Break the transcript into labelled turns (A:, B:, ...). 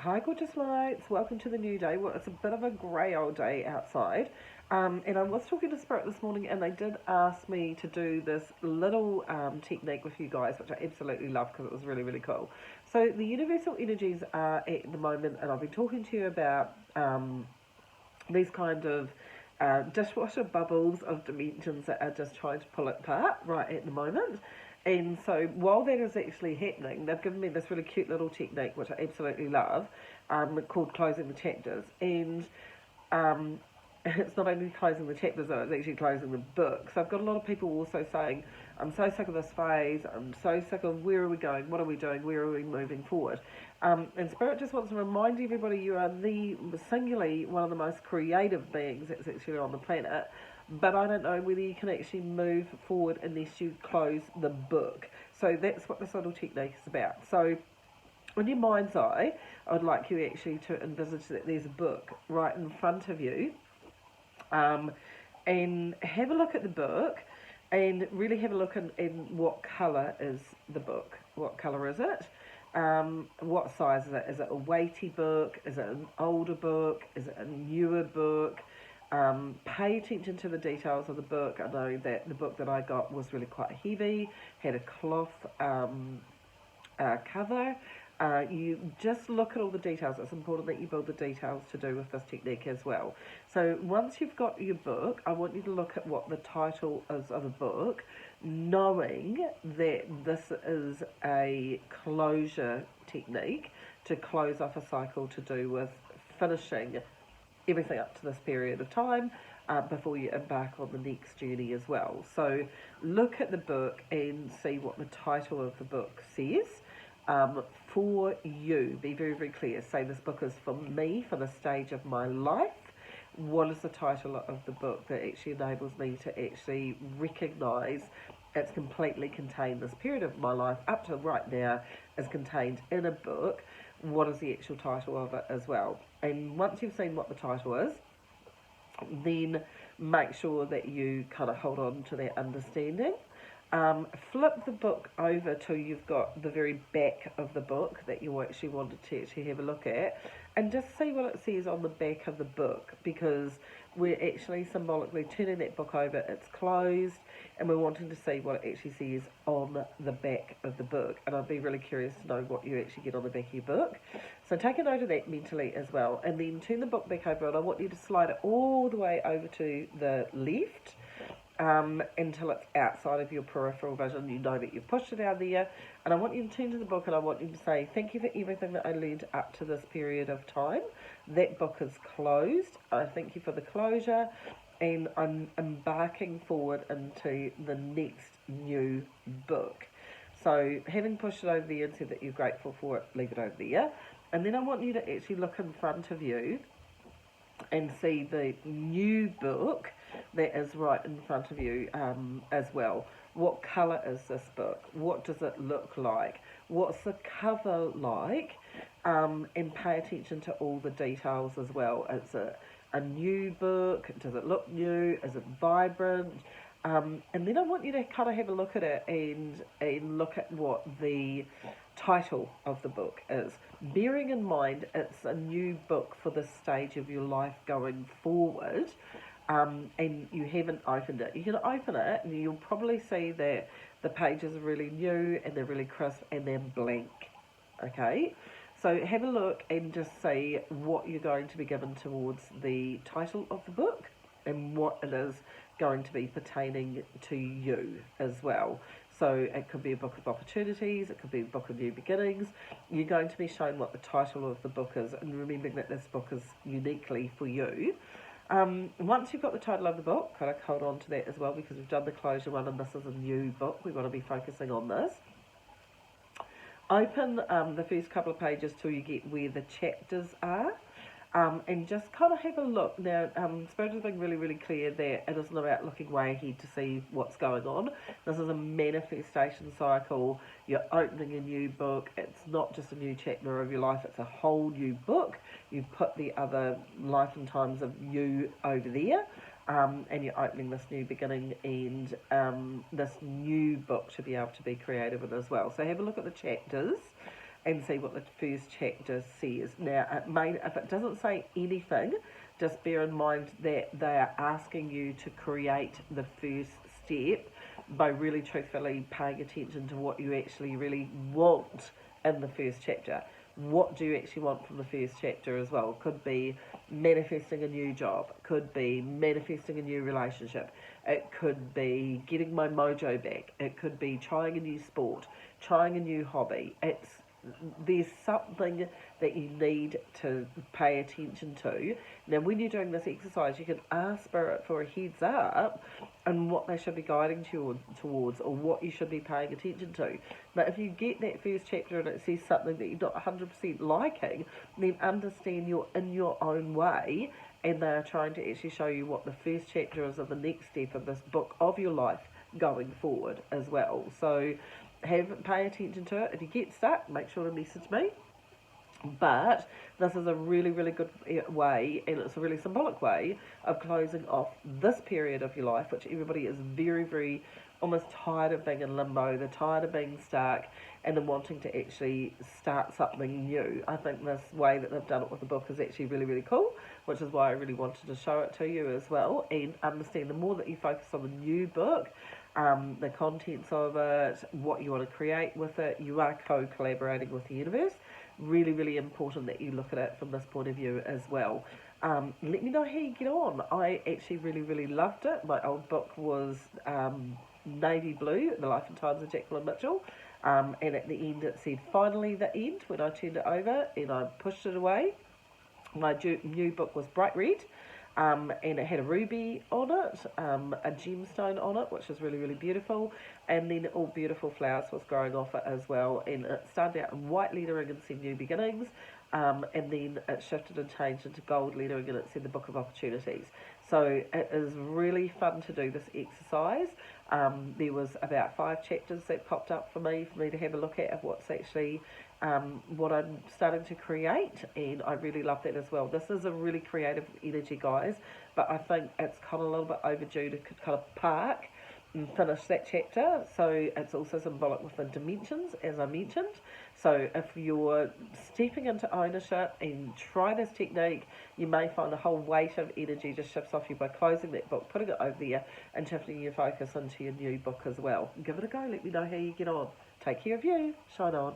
A: Hi, gorgeous lights. Welcome to the new day. Well, it's a bit of a grey old day outside. And I was talking to Spirit this morning, and they did ask me to do this little technique with you guys, which I absolutely love because it was really, really cool. So, the universal energies are at the moment, and I've been talking to you about these kind of dishwasher bubbles of dimensions that are just trying to pull it apart right at the moment. And so while that is actually happening, they've given me this really cute little technique, which I absolutely love, called closing the chapters. And um, it's not only closing the chapters, though, it's actually closing the book. So I've got a lot of people also saying, I'm so sick of this phase, I'm so sick of where are we going, what are we doing, where are we moving forward. And Spirit just wants to remind everybody you are singularly one of the most creative beings that's actually on the planet. But I don't know whether you can actually move forward unless you close the book. So that's what this little technique is about. So in your mind's eye, I would like you actually to envisage that there's a book right in front of you, and have a look at the book and really have a look in what colour is the book. What colour is it? What size is it? Is it a weighty book? Is it an older book? Is it a newer book? Pay attention to the details of the book. I know that the book that I got was really quite heavy, had a cloth cover. You just look at all the details. It's important that you build the details to do with this technique as well. So once you've got your book, I want you to look at what the title is of the book, knowing that this is a closure technique to close off a cycle to do with finishing everything up to this period of time before you embark on the next journey as well. So look at the book and see what the title of the book says. For you, be very, very clear. Say this book is for me, for the stage of my life. What is the title of the book that actually enables me to actually recognise it's completely contained, this period of my life up to right now is contained in a book. What is the actual title of it as well? And once you've seen what the title is, then make sure that you kind of hold on to that understanding. Flip the book over till you've got the very back of the book that you actually wanted to actually have a look at, and just see what it says on the back of the book, because we're actually symbolically turning that book over. It's closed, and we're wanting to see what it actually says on the back of the book. And I'd be really curious to know what you actually get on the back of your book. So take a note of that mentally as well, and then turn the book back over, and I want you to slide it all the way over to the left, until it's outside of your peripheral vision. You know that you've pushed it out there, and I want you to turn to the book and I want you to say, thank you for everything that I learned up to this period of time. That book is closed. I thank you for the closure, and I'm embarking forward into the next new book. So having pushed it over there and said that you're grateful for it, leave it over there. And then I want you to actually look in front of you and see the new book that is right in front of you as well. What colour is this book? What does it look like? What's the cover like? And pay attention to all the details as well. Is it a new book? Does it look new? Is it vibrant? And then I want you to kind of have a look at it and look at what the title of the book is. Bearing in mind it's a new book for this stage of your life going forward, and you haven't opened it. You can open it and you'll probably see that the pages are really new and they're really crisp and they're blank. Okay? So have a look and just see what you're going to be given towards the title of the book and what it is going to be pertaining to you as well. So it could be a book of opportunities, it could be a book of new beginnings. You're going to be shown what the title of the book is, and remembering that this book is uniquely for you. Once you've got the title of the book, kind of hold on to that as well, because we've done the closure one and this is a new book. We want to be focusing on this. Open the first couple of pages till you get where the chapters are. And just kind of have a look. Now, Spirit has been really, really clear that it isn't about looking way ahead to see what's going on. This is a manifestation cycle. You're opening a new book. It's not just a new chapter of your life. It's a whole new book. You've put the other life and times of you over there. And you're opening this new beginning and this new book to be able to be creative with as well. So have a look at the chapters. and see what the first chapter says. Now, if it doesn't say anything, just bear in mind that they are asking you to create the first step by really truthfully paying attention to what you actually really want in the first chapter. What do you actually want from the first chapter as well? Could be manifesting a new job, could be manifesting a new relationship, it could be getting my mojo back, it could be trying a new sport, trying a new hobby. There's something that you need to pay attention to. Now, when you're doing this exercise, you can ask Spirit for a heads up and what they should be guiding you towards, or what you should be paying attention to. But if you get that first chapter and it says something that you're not 100% liking, then understand you're in your own way, and they are trying to actually show you what the first chapter is of the next step of this book of your life going forward as well. So pay attention to it. If you get stuck, make sure to message me. But this is a really, really good way, and it's a really symbolic way of closing off this period of your life, which everybody is very, very almost tired of being in limbo. They're tired of being stuck, and then wanting to actually start something new. I think this way that they've done it with the book is actually really, really cool, which is why I really wanted to show it to you as well, and understand the more that you focus on the new book, the contents of it, what you want to create with it, you are co-collaborating with the universe. Really, really important that you look at it from this point of view as well. Let me know how you get on. I actually really, really loved it. My old book was navy blue, The Life and Times of Jacqueline Mitchell. And at the end it said, finally the end, when I turned it over and I pushed it away. My new book was bright red. And it had a ruby on it, a gemstone on it, which is really, really beautiful, and then all beautiful flowers was growing off it as well, and it started out in white lettering and said New Beginnings, and then it shifted and changed into gold lettering and it said the Book of Opportunities. So it is really fun to do this exercise. There was about 5 chapters that popped up for me to have a look at of what's actually what I'm starting to create, and I really love that as well. This is a really creative energy, guys, but I think it's kind of a little bit overdue to kind of park and finish that chapter. So it's also symbolic with the dimensions, as I mentioned. So if you're stepping into ownership and try this technique, you may find the whole weight of energy just shifts off you by closing that book, putting it over there, and shifting your focus into your new book as well. Give it a go. Let me know how you get on. Take care of you. Shine on.